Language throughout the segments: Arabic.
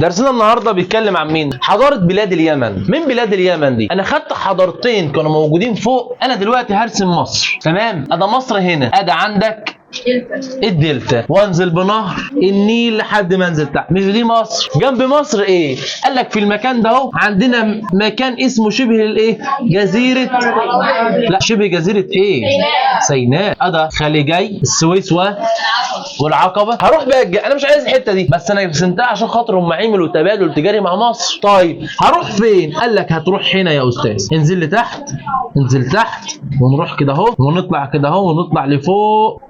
درسنا النهارده بيتكلم عن مين؟ حضاره بلاد اليمن. من بلاد اليمن دي؟ انا خدت حضارتين كانوا موجودين فوق، انا دلوقتي هرسم مصر، تمام؟ ادا مصر هنا، ادا عندك الدلتا، وانزل بنهر النيل لحد ما انزل تحت. مش دي مصر؟ جنب مصر ايه؟ قال لك في المكان ده اهو عندنا مكان اسمه شبه الايه؟ جزيره، لا شبه جزيره ايه؟ سيناء. ادا خليجي السويس والعقبه. هروح بقى، انا مش عايز الحته دي بس انا رسمتها عشان خاطر هم عملوا تبادل تجاري مع مصر. طيب هروح فين؟ قال لك هتروح هنا يا استاذ، انزل لتحت، انزل تحت ونروح كده اهو ونطلع كده اهو ونطلع لفوق.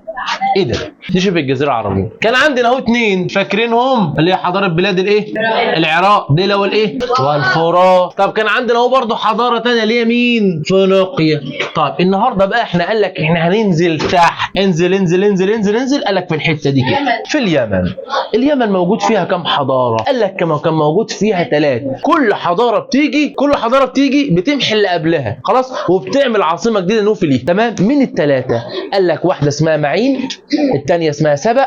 ايه ده؟ دي شبه الجزيره العربيه. كان عندنا اهو اتنين فاكرينهم اللي هي حضاره بلاد الايه؟ العراق دي لو الايه؟ والفرات. طب كان عندنا اهو برضه حضاره ثانيه اللي هي مين؟ فينيقيا. طب النهارده بقى احنا قال لك احنا هننزل تحت، انزل انزل انزل انزل انزل. قال لك في الحته دي كده في اليمن. اليمن موجود فيها كم حضاره؟ قال لك كان موجود فيها 3. كل حضاره بتيجي بتمحي اللي قبلها خلاص، وبتعمل عاصمه جديده نوفلي، تمام؟ من ال3 قال لك واحده اسمها معين، الثانيه اسمها سبأ،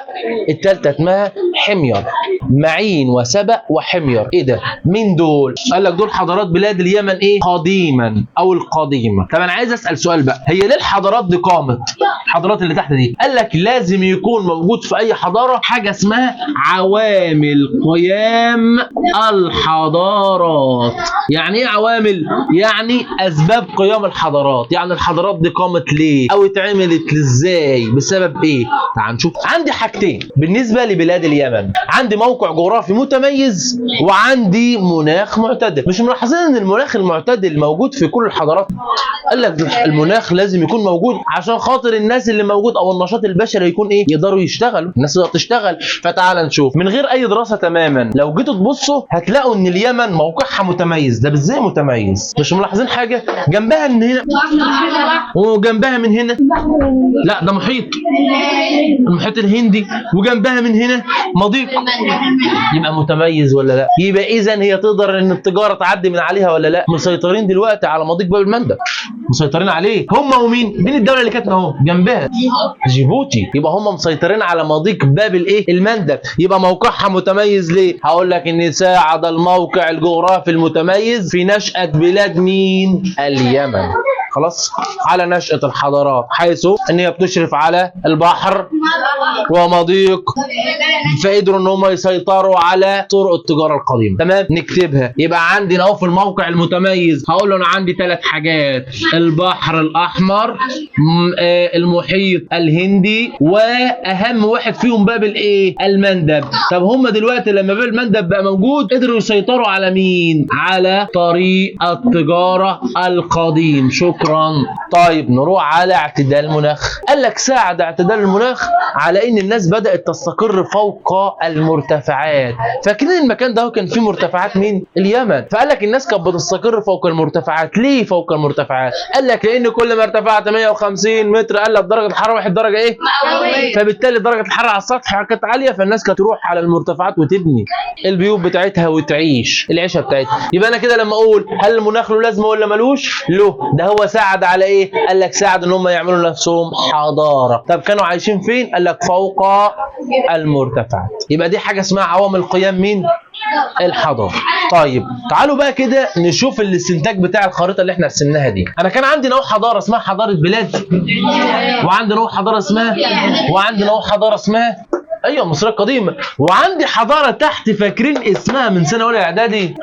الثالثه اسمها حمير. معين وسبأ وحمير. ايه ده؟ مين دول؟ قال لك دول حضارات بلاد اليمن ايه؟ قديما او القديمه. طب انا عايز اسال سؤال بقى، هي ليه الحضارات دي قامت؟ الحضارات اللي تحت دي قال لك لازم يكون موجود في اي حضاره حاجه اسمها عوامل قيام الحضارات. يعني ايه عوامل؟ يعني اسباب قيام الحضارات. يعني الحضارات دي قامت ليه او اتعملت ازاي، بسبب ايه؟ تعال نشوف. عندي حاجتين بالنسبه لبلاد اليمن، عندي موقع جغرافي متميز وعندي مناخ معتدل. مش ملاحظين ان المناخ المعتدل موجود في كل الحضارات؟ قال لك المناخ لازم يكون موجود عشان خاطر الناس اللي موجود او النشاط البشري يكون ايه؟ يقدروا يشتغلوا، الناس تقدر تشتغل. فتعال نشوف من غير اي دراسه تماما، لو جيتوا تبصوا هتلاقوا ان اليمن موقعها متميز. ده ازاي متميز؟ مش ملاحظين حاجه؟ جنبها من هنا وجنبها من هنا، لا ده محيط، المحيط الهندي، وجنبها من هنا مضيق. يبقى متميز ولا لا؟ يبقى اذا هي تقدر ان التجاره تعدي من عليها ولا لا؟ مسيطرين دلوقتي على مضيق باب المندب، مسيطرين عليه هم ومين؟ مين الدوله اللي كانت اهو جنبها؟ جيبوتي. يبقى هم مسيطرين على مضيق باب الايه؟ المندب. يبقى موقعها متميز ليه؟ هقول لك ان ساعد الموقع الجغرافي المتميز في نشأة بلاد مين؟ اليمن. خلاص، على نشأة الحضارات، حيث ان هي بتشرف على البحر ومضيق، فقدروا ان هم يسيطروا على طرق التجاره القديمه. تمام، نكتبها. يبقى عندنا اهو في الموقع المتميز هقول له انا عندي 3 حاجات: البحر الاحمر، المحيط الهندي، واهم واحد فيهم باب الايه؟ المندب. طب هم دلوقتي لما باب المندب بقى موجود قدروا يسيطروا على مين؟ على طريق التجاره القديم. شكرا. طيب نروح على اعتدال المناخ. قال لك ساعد اعتدال المناخ على ان الناس بدأت تستقر فوق المرتفعات. فاكرين المكان ده كان فيه مرتفعات مين؟ اليمن. فقال لك الناس كانت بتستقر فوق المرتفعات. ليه فوق المرتفعات؟ قال لك لان كل ما ارتفعت 150 متر قال لك درجه الحراره 1 درجه ايه؟ فبالتالي درجه الحراره على السطح كانت عاليه، فالناس كانت تروح على المرتفعات وتبني البيوت بتاعتها وتعيش العيشه بتاعتها. يبقى انا كده لما اقول هل المناخ له لازمه ولا ملوش؟ له. ده هو ساعد على ايه؟ قال لك ساعد ان هم يعملوا نفسهم حضاره. طب كانوا عايشين فين؟ قال لك فوق المرتفعات. يبقى دي حاجه اسمها عوامل قيام مين؟ الحضاره. طيب تعالوا بقى كده نشوف الاستنتاج بتاع الخريطه اللي احنا رسمناها دي. انا كان عندي نوع حضاره اسمها حضاره بلاد، وعندي نوع حضاره اسمها ايوه مصر القديمه، وعندي حضاره تحت فاكرين اسمها من سنه اولى اعدادي؟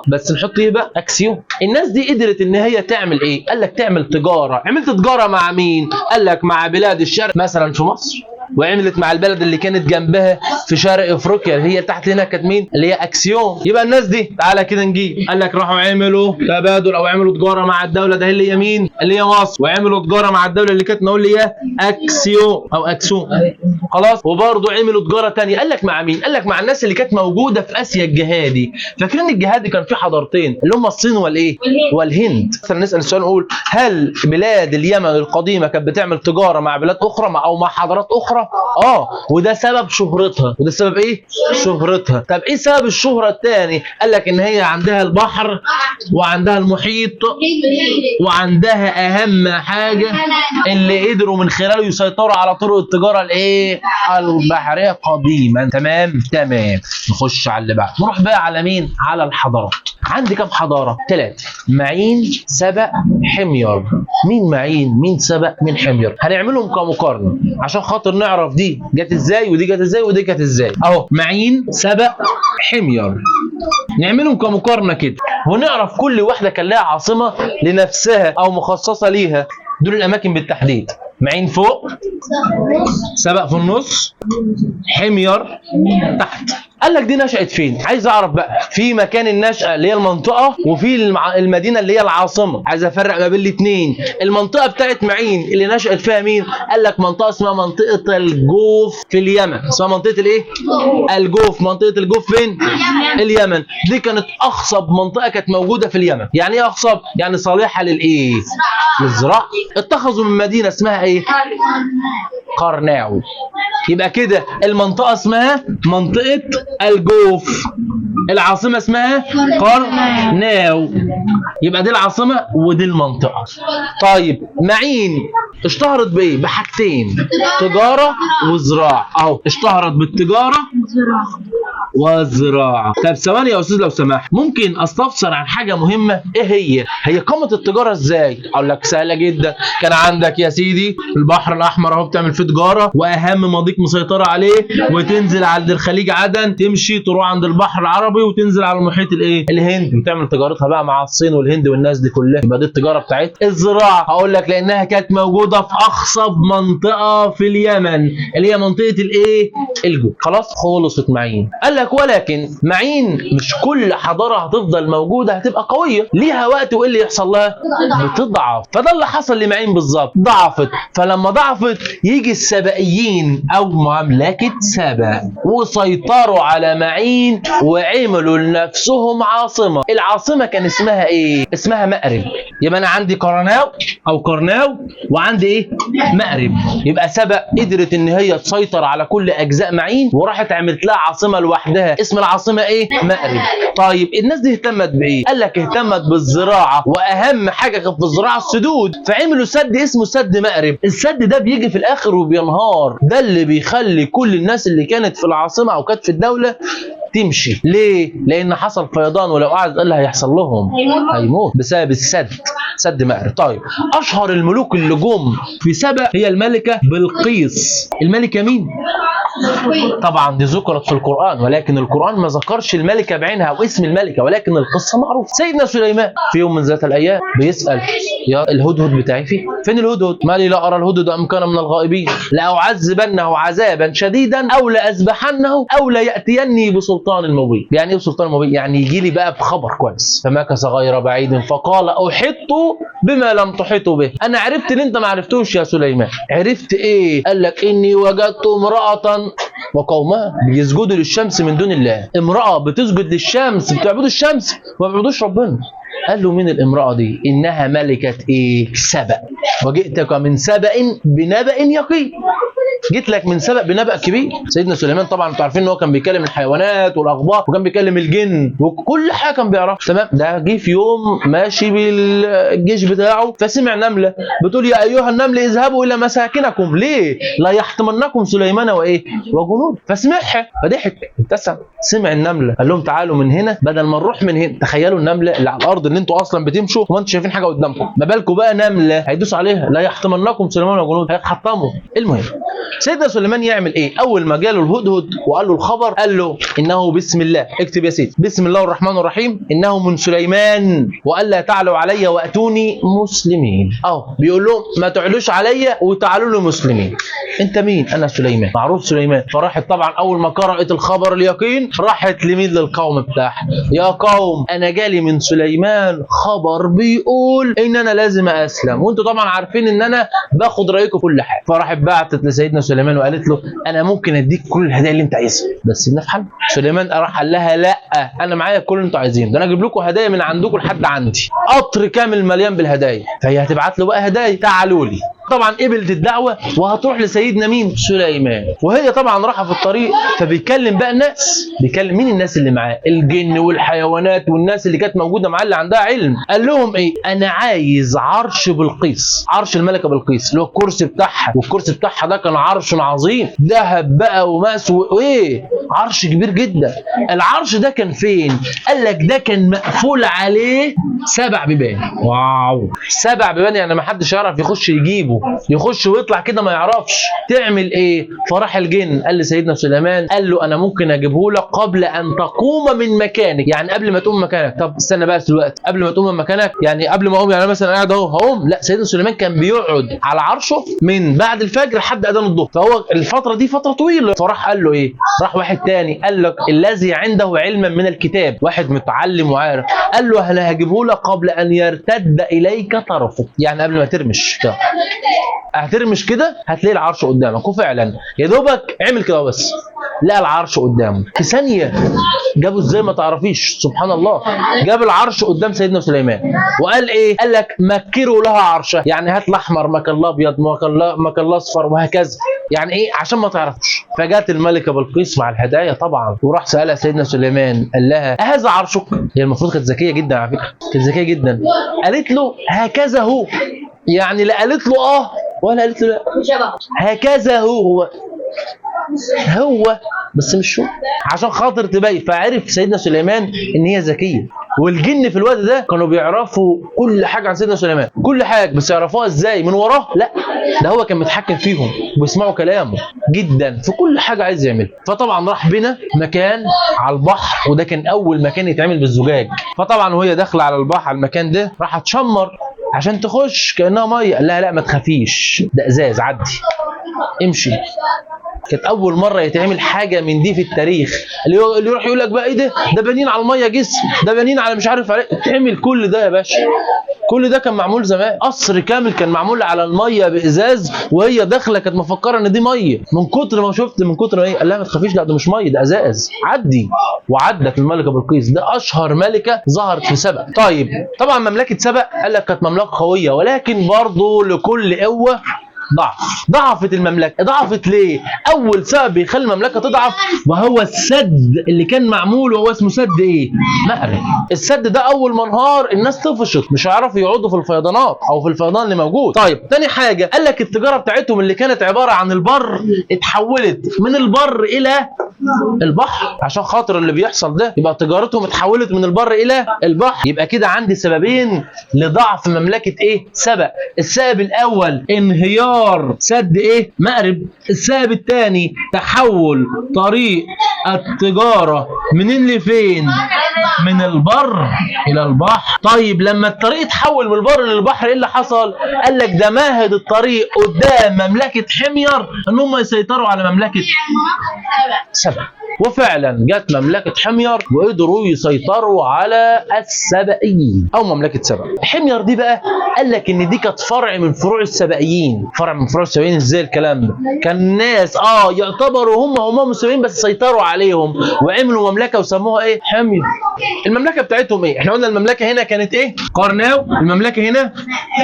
بس نحط ايه بقى؟ اكسيوم. الناس دي قدرت ان هي تعمل ايه؟ قال لك تعمل تجاره. عملت تجاره مع مين؟ قال لك مع بلاد الشرق مثلا في مصر، وعملت مع البلد اللي كانت جنبها في شرق افريقيا اللي هي تحت هنا كانت مين؟ اللي هي اكسيوم. يبقى الناس دي تعالى كده نجيب، قال لك راحوا عملوا تبادل او عملوا تجاره مع الدوله ده اللي هي مين؟ اللي هي مصر، وعملوا تجاره مع الدوله اللي كانت نقول اللي هي اكسيوم او اكسوم. خلاص، وبرضه عملوا تجاره ثانيه. قال لك مع مين؟ قال لك مع الناس اللي كانت موجوده في اسيا الجهادي. فاكرين الجهادي كان في حضارتين اللي هم الصين والايه؟ والهند. مثلا نسال السؤال نقول هل بلاد اليمن القديمه كانت بتعمل تجاره مع بلاد اخرى او مع حضارات اخرى؟ الحضاره؟ وده سبب شهرتها. وده سبب ايه؟ شهرتها. طب ايه سبب الشهره الثاني؟ قال لك ان هي عندها البحر وعندها المحيط وعندها اهم حاجه اللي قدروا من خلاله يسيطروا على طرق التجاره الايه؟ البحريه قديما. تمام. نخش على اللي بعد. نروح بقى على مين؟ على الحضارات. عندي كم حضاره؟ 3: معين، سبأ، حمير. مين معين؟ مين سبأ؟ مين حمير؟ هنعملهم كمقارنه عشان خاطر نعرف دي جت ازاي ودي جت ازاي ودي جت ازاي. اهو معين، سبأ، حمير، نعملهم كمقارنه كده ونعرف كل واحده كان لها عاصمه لنفسها او مخصصه ليها. دول الاماكن بالتحديد. معين فوق، سبأ في النص، حمير تحت. قال لك دي نشأت فين؟ عايز اعرف بقى في مكان النشأة اللي هي المنطقة وفي المدينة اللي هي العاصمة. عايز افرق ما بين الاثنين. المنطقة بتاعت معين اللي نشأت فيها مين؟ قال لك منطقة اسمها منطقة الجوف في اليمن. اسمها منطقة الايه؟ الجوف. منطقة الجوف فين؟ اليمن. دي كانت اخصب منطقة كانت موجودة في اليمن. يعني ايه اخصب؟ يعني صالحة للايه؟ للزراعة. اتخذوا من مدينة اسمها ايه؟ قرناو. يبقى كده المنطقة اسمها منطقة الجوف، العاصمة اسمها قرناو. يبقى دي العاصمة ودي المنطقة. طيب معين اشتهرت بايه؟ بحاجتين: تجارة وزراعة. اهو اشتهرت بالتجارة والزراعة. طب ثواني يا استاذ لو سمحت، ممكن استفسر عن حاجة مهمة؟ ايه هي قامت التجارة ازاي؟ اقول لك سهلة جدا. كان عندك يا سيدي البحر الاحمر اهو بتعمل فيه تجارة واهم مضيق مسيطرة عليه، وتنزل عند الخليج عدن، تمشي تروح عند البحر العربي وتنزل على المحيط الايه؟ الهندي، وتعمل تجارتها بقى مع الصين والهند والناس دي كلها. يبقى دي التجارة بتاعتها. الزراعة هقول لك لانها كانت موجودة في اخصب منطقة في اليمن اللي هي منطقة الايه؟ الجوف. خلاص خلصت معين. قال لك ولكن معين مش كل حضارة هتفضل موجودة هتبقى قوية، ليها وقت وايه اللي يحصل لها؟ بتضعف. فده اللي حصل لمعين بالظبط، ضعفت. فلما ضعفت يجي السبائيين او مملكة سبأ وسيطروا على معين وعملوا لنفسهم عاصمة. العاصمة كان اسمها ايه؟ اسمها مأرب. يبقى انا عندي قرناو وعندي ايه؟ مأرب. يبقى سبأ قدرت ان هي تسيطر على كل اجزاء معين وراحت عملت لها عاصمة لوحدها. اسم العاصمة ايه؟ مأرب. طيب الناس دي اهتمت بايه؟ قال لك اهتمت بالزراعة، واهم حاجة كانت في الزراعة السدود، فعملوا سد اسمه سد مأرب. السد ده بيجي في الاخر وبينهار، ده اللي بيخلي كل الناس اللي كانت في العاصمة او كانت في الدولة تمشي. ليه؟ لان حصل فيضان ولو قعد قال هيحصل لهم هيموت بسبب السد، سد مأرب. طيب اشهر الملوك اللي جم في سبأ هي الملكة بلقيس. الملكة مين؟ طبعا دي ذكرت في القرآن، ولكن القرآن ما ذكرش الملكة بعينها واسم الملكة، ولكن القصة معروفة. سيدنا سليمان في يوم من ذات الأيام بيسأل: يا الهدهد بتاعي فين الهدهد؟ ما لي لا أرى الهدهد أم كان من الغائبين؟ لأعذبنه عذابا شديدا أو لأذبحنه أو ليأتيني بسلطان مبين. يعني إيه بسلطان مبين؟ يعني يجي لي بقى بخبر كويس. فمكث غير بعيد فقال: أحط بما لم تحط به. أنا عرفت اللي أنت ما عرفتوش يا سليمان. عرفت إيه؟ قال لك: إني وجدت امرأة وقومها بيسجدوا للشمس من دون الله. امرأة بتسجد للشمس، بتعبدوا الشمس وما بيعبدوش ربنا. قال له: مين الامرأة دي؟ إنها ملكة إيه؟ سبأ. وجئتك من سبأ بنبأ يقين. جيت لك من سبأ بنبأ كبير. سيدنا سليمان طبعا انتوا عارفين ان هو كان بيكلم الحيوانات والاخبار وكان بيكلم الجن وكل حاجه كان بيعرفها. تمام. ده جه في يوم ماشي بالجيش بتاعه فسمع نمله بتقول: يا ايها النمل اذهبوا الى مساكنكم ليه لا يحطمنكم سليمان وايه وجنود. فسمعها فضحك ابتسم. سمع النمله قال لهم: تعالوا من هنا بدل ما نروح من هنا. تخيلوا النمله اللي على الارض اللي انتوا اصلا بتمشوا وما انتوا شايفين حاجه قدامكم، ما بالكم بقى نمله هيدوس عليها. لا يحطمنكم سليمان وجنود، هيتحطموا. المهم سيدنا سليمان يعمل ايه؟ اول ما جاله الهدهد وقال له الخبر قال له: انه بسم الله. اكتب يا سيدي: بسم الله الرحمن الرحيم، انه من سليمان والا تعلوا علي واتوني مسلمين. بيقول لهم ما تعلوش عليا وتعالوا له مسلمين. انت مين؟ انا سليمان. معروف سليمان. فراحت طبعا اول ما قرأت الخبر اليقين راحت لمين؟ للقوم بتاعها: يا قوم انا جالي من سليمان خبر بيقول ان انا لازم اسلم، وانتوا طبعا عارفين ان انا باخد رايكم كل حاجه. فراحت بعتت لسيدنا سليمان وقالت له: انا ممكن اديك كل الهدايا اللي انت عايزها بس سيبنا في حل. سليمان راح قال لها: لا، انا معايا كل اللي انتوا عايزينه، ده انا اجيب لكم هدايا من عندكم لحد عندي، قطر كامل مليان بالهدايا. فهي هتبعت له بقى هدايا: تعالوا لي طبعا قبلت الدعوه وهتروح لسيدنا مين؟ سليمان. وهي طبعا رايحه في الطريق، فبيتكلم بقى الناس. بيكلم مين الناس اللي معاه؟ الجن والحيوانات والناس اللي كانت موجوده معاه اللي عندها علم. قال لهم ايه؟ انا عايز عرش بلقيس، عرش الملكه بلقيس اللي هو الكرسي بتاعها، والكرسي بتاعها ده كان عرش عظيم، ذهب بقى وماس وايه، عرش كبير جدا. العرش ده كان فين؟ قال لك ده كان مقفول عليه 7 بيبان. واو، 7 بيبان، يعني ما حدش يعرف يخش يجيبه، يخش ويطلع كده ما يعرفش. تعمل ايه؟ فراح الجن قال لسيدنا سليمان، قال له انا ممكن اجيبه لك قبل ان تقوم من مكانك، يعني قبل ما تقوم من مكانك. طب استنى بقى دلوقتي، قبل ما تقوم من مكانك يعني قبل ما اقوم، يعني مثلا قاعد اهو هقوم؟ لا، سيدنا سليمان كان بيقعد على عرشه من بعد الفجر لحد اذان الظهر، فهو الفتره دي فتره طويله. فراح قال له ايه؟ راح واحد تاني قال لك الذي عنده علما من الكتاب، واحد متعلم وعارف، قال له انا هجيبه لك قبل ان يرتد اليك طرفك، يعني قبل ما ترمش كده، هترمش كده هتلاقي العرش قدامك. وفعلا يا دوبك عمل كده بس لقى العرش قدامه في ثانيه. جابه ازاي ما تعرفيش؟ سبحان الله. جاب العرش قدام سيدنا سليمان وقال ايه؟ قال لك مكروا لها عرشه، يعني هات الاحمر مكان الابيض مكان الاصفر وهكذا، يعني ايه؟ عشان ما تعرفش. فجات الملكه بلقيس مع الهدايا طبعا، وراح سالها سيدنا سليمان، قال لها هذا عرشك؟ هي المفروض كانت ذكيه جدا على فكره، كانت ذكيه جدا. قالت له هكذا هو، يعني لا قالت له اه ولا قالت له لا، هكذا هو بس مش هو، عشان خاطر تبين. فعرف سيدنا سليمان ان هي ذكيه. والجن في الوقت ده كانوا بيعرفوا كل حاجه عن سيدنا سليمان، كل حاجه، بس يعرفوها ازاي؟ من وراه؟ لا، ده هو كان متحكم فيهم وبيسمعوا كلامه جدا في كل حاجه عايز يعملها. فطبعا راح بنا مكان على البحر، وده كان اول مكان يتعمل بالزجاج. فطبعا وهي داخله على البحر على المكان ده راح تشمر عشان تخش كانها ميه. قال لها لا ما تخافيش، ده ازاز، عدي امشي. كانت اول مره يتعمل حاجه من دي في التاريخ. اللي يروح يقول لك بقى ايه ده بنين على الميه جسم، ده بنين على مش عارف عليه. تعمل كل ده يا باشا، كل ده كان معمول زمان. قصر كامل كان معمول على الميه بازاز، وهي داخله كانت مفكره ان دي ميه. من كتر ما شفت، من كتر ما ايه، قال لها ما تخافيش، لا ده مش ميه، ده ازاز، عدي. وعدت الملكه بلقيس. ده اشهر ملكه ظهرت في سبأ. طيب طبعا مملكه سبأ قال لك كانت مملكه قويه، ولكن برضه لكل قوه ضعفت المملكه. ضعفت ليه؟ اول سبب بيخلي المملكه تضعف وهو السد اللي كان معمول، وهو اسمه سد ايه؟ مأرب. السد ده اول ما انهار الناس طفشت، مش هيعرفوا يقعدوا في الفيضانات او في الفيضان اللي موجود. طيب تاني حاجه قال لك التجاره بتاعتهم اللي كانت عباره عن البر اتحولت من البر الى البحر. عشان خاطر اللي بيحصل ده يبقى تجارتهم اتحولت من البر الى البحر. يبقى كده عندي سببين لضعف مملكه ايه؟ سبأ. السبب الاول انهيار سد ايه؟ مأرب. السبب الثاني تحول طريق التجاره منين لفين؟ من البر الى البحر. طيب لما الطريق اتحول من البر للبحر ايه اللي حصل؟ قال لك ده مهد الطريق قدام مملكه حمير ان هم يسيطروا على مملكه سبأ. وفعلا جت مملكه حمير وقدروا يسيطروا على السبئيين او مملكه سبأ. حمير دي بقى قال لك ان دي كانت فرع من فروع السبئيين. فرع من فروع السبئيين ازاي الكلام ده؟ كان الناس يعتبروا هم السبئيين بس سيطروا عليهم وعملوا مملكه وسموها ايه؟ حمير. المملكه بتاعتهم ايه؟ احنا قلنا المملكه هنا كانت ايه؟ قرناو. المملكه هنا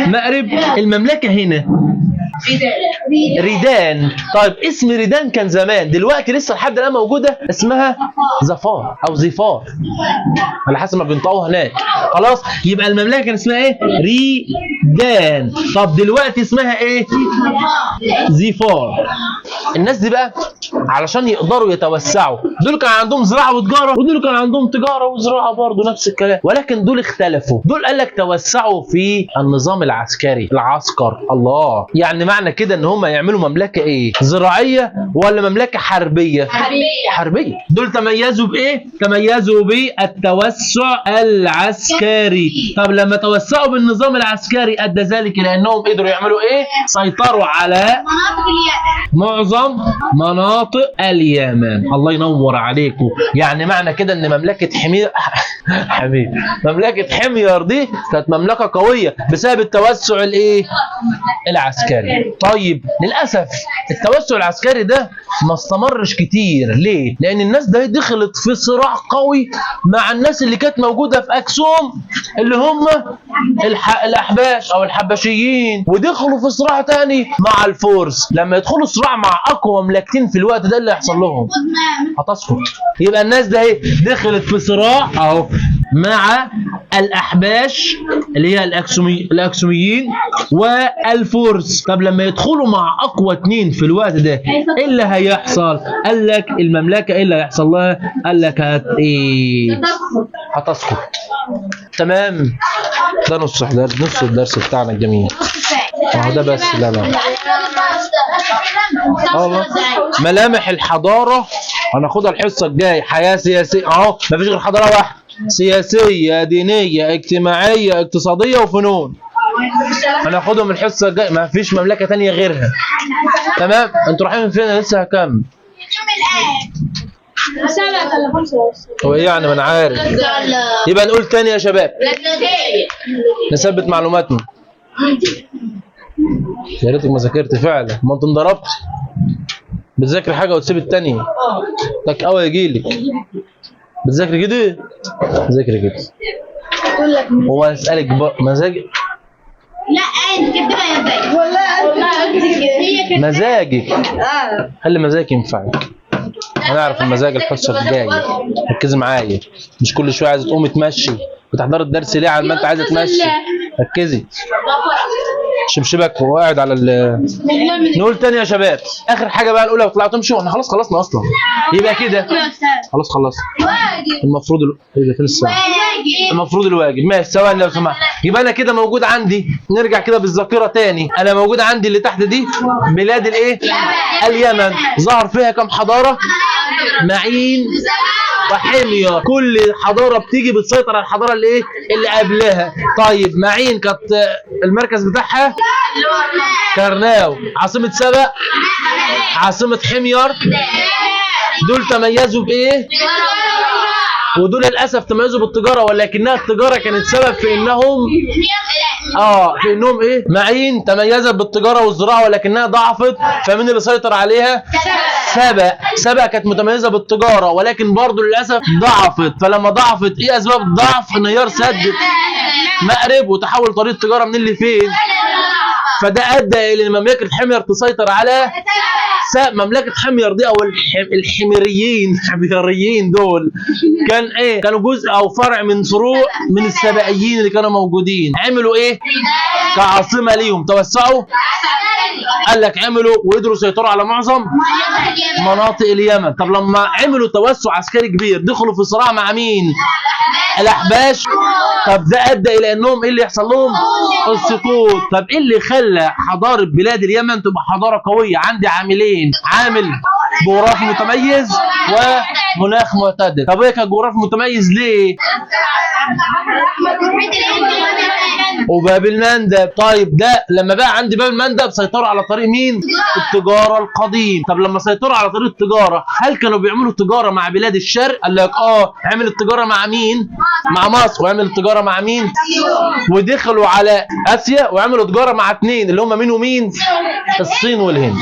مأرب. المملكه هنا ريدان. طيب اسم ريدان كان زمان، دلوقتي لسه لحد الان موجوده، اسمها ظفار او ظفار على حسب ما بينطقوها هناك. خلاص يبقى المملكه كان اسمها ايه؟ ريدان. طب دلوقتي اسمها ايه؟ ظفار. الناس دي بقى علشان يقدروا يتوسعوا، دول كان عندهم زراعه وتجاره، ودول كان عندهم تجاره وزراعه برضه نفس الكلام، ولكن دول اختلفوا. دول قال لك توسعوا في النظام العسكري، العسكر. الله، يعني معنى كده ان هم يعملوا مملكه ايه؟ زراعيه ولا مملكه حربيه؟ حربيه. دول تميزوا بايه؟ تميزوا بالتوسع العسكري. طب لما توسعوا بالنظام العسكري ادى ذلك لانهم قدروا يعملوا ايه؟ سيطروا على معظم مناطق مناطق اليمن. الله ينور عليكم. يعني معنى كده ان مملكه مملكه حمير دي كانت مملكه قويه بسبب التوسع الايه؟ العسكري. طيب للاسف التوسع العسكري ده ما استمرش كتير. ليه؟ لان الناس ده دخلت في صراع قوي مع الناس اللي كانت موجوده في اكسوم اللي هم الاحباش او الحبشيين، ودخلوا في صراع تاني مع الفرس. لما يدخلوا صراع مع اقوى مملكتين في الوقت ده اللي هيحصل لهم هتسقط. يبقى الناس ده دخلت في صراع اهو مع الاحباش اللي هي الاكسوميين والفرس. طب لما يدخلوا مع اقوى اتنين في الوقت ده ايه اللي هيحصل؟ قال لك المملكه ايه اللي هيحصل لها؟ قال لك هتسقط. تمام. ده نص الدرس بتاعنا الجميل. ده بس. لا ملامح الحضاره هناخدها الحصه الجايه. حياه سياسيه اهو، مفيش غير حضاره واحده، سياسيه دينيه اجتماعيه اقتصاديه وفنون. هناخدهم الحصه الجايه، مفيش مملكه تانية غيرها. تمام. انتوا رايحين فين؟ انا لسه هكمل. هو ايه يعني؟ ما انا عارف. يبقى نقول تاني يا شباب، نثبت معلوماتنا. يا ريتك ما ذاكرت فعلا. ما انت انضربت بتذاكر حاجه وتسيب التانية. لك قوي يجيلك بتذاكر كده. ذاكر كده. هو اسالك مزاج؟ لا انت كده يا بنت. والله مزاجك. خلي مزاجك ينفعك. هنعرف المزاج الحصه الجايه. ركزي معايا، مش كل شويه عايزه تقومي تمشي وتحضري الدرس ليه على ما انت عايزه تمشي. ركزي. شبشبك وقاعد على نقول تاني يا شباب. اخر حاجه بقى نقولها وطلعوا تمشوا. احنا خلاص خلصنا اصلا. يبقى كده خلاص المفروض ايه ده؟ فين الساعه؟ المفروض الواجب. ماشي ثواني لو سمحت. يبقى انا كده موجود عندي، نرجع كده بالذاكره تاني. انا موجود عندي اللي تحت دي بلاد الايه؟ اليمن. ظهر فيها كم حضاره؟ معين وحمير. كل حضاره بتيجي بتسيطر على الحضاره اللي ايه؟ اللي قبلها. طيب معين كانت المركز بتاعها كرناو. عاصمه سبأ؟ عاصمه حمير. دول تميزوا بايه؟ ودول للاسف تميزوا بالتجاره، ولكنها التجاره كانت سبب في انهم في انهم ايه؟ معين تميزت بالتجاره والزراعه ولكنها ضعفت. فمين اللي سيطر عليها؟ سبأ كانت متميزه بالتجاره ولكن برضه للاسف ضعفت. فلما ضعفت ايه اسباب الضعف؟ انهيار سد مأرب وتحول طريق التجاره من اللي فين؟ فده ادى الى مملكه حمير تسيطر على مملكه حمير دي او الحميريين دول كان ايه؟ كانوا جزء او فرع من فروع من السبائيين اللي كانوا موجودين. عملوا ايه؟ كعاصمه ليهم. توسعوا. قال لك عملوا وقدروا يسيطروا على معظم مناطق اليمن. طب لما عملوا توسع عسكري كبير دخلوا في صراع مع مين؟ الاحباش. طب ده ادى الى انهم ايه اللي يحصل لهم؟ السقوط. طب ايه اللي خلى حضاره بلاد اليمن تبقى حضاره قويه؟ عندي عاملين، عامل جغرافي متميز ومناخ معتدل. طب ايه كان جغرافي متميز ليه؟ وباب المندب. طيب ده لما بقى عندي باب المندب سيطروا على طريق مين؟ التجاره القديم. طب لما سيطروا على طريق التجاره هل كانوا بيعملوا تجاره مع بلاد الشرق؟ قال لك عمل التجاره مع مين؟ مع مصر. وعمل التجاره مع مين؟ ودخلوا على اسيا وعملوا تجاره مع اثنين اللي هم مين ومين؟ الصين والهند.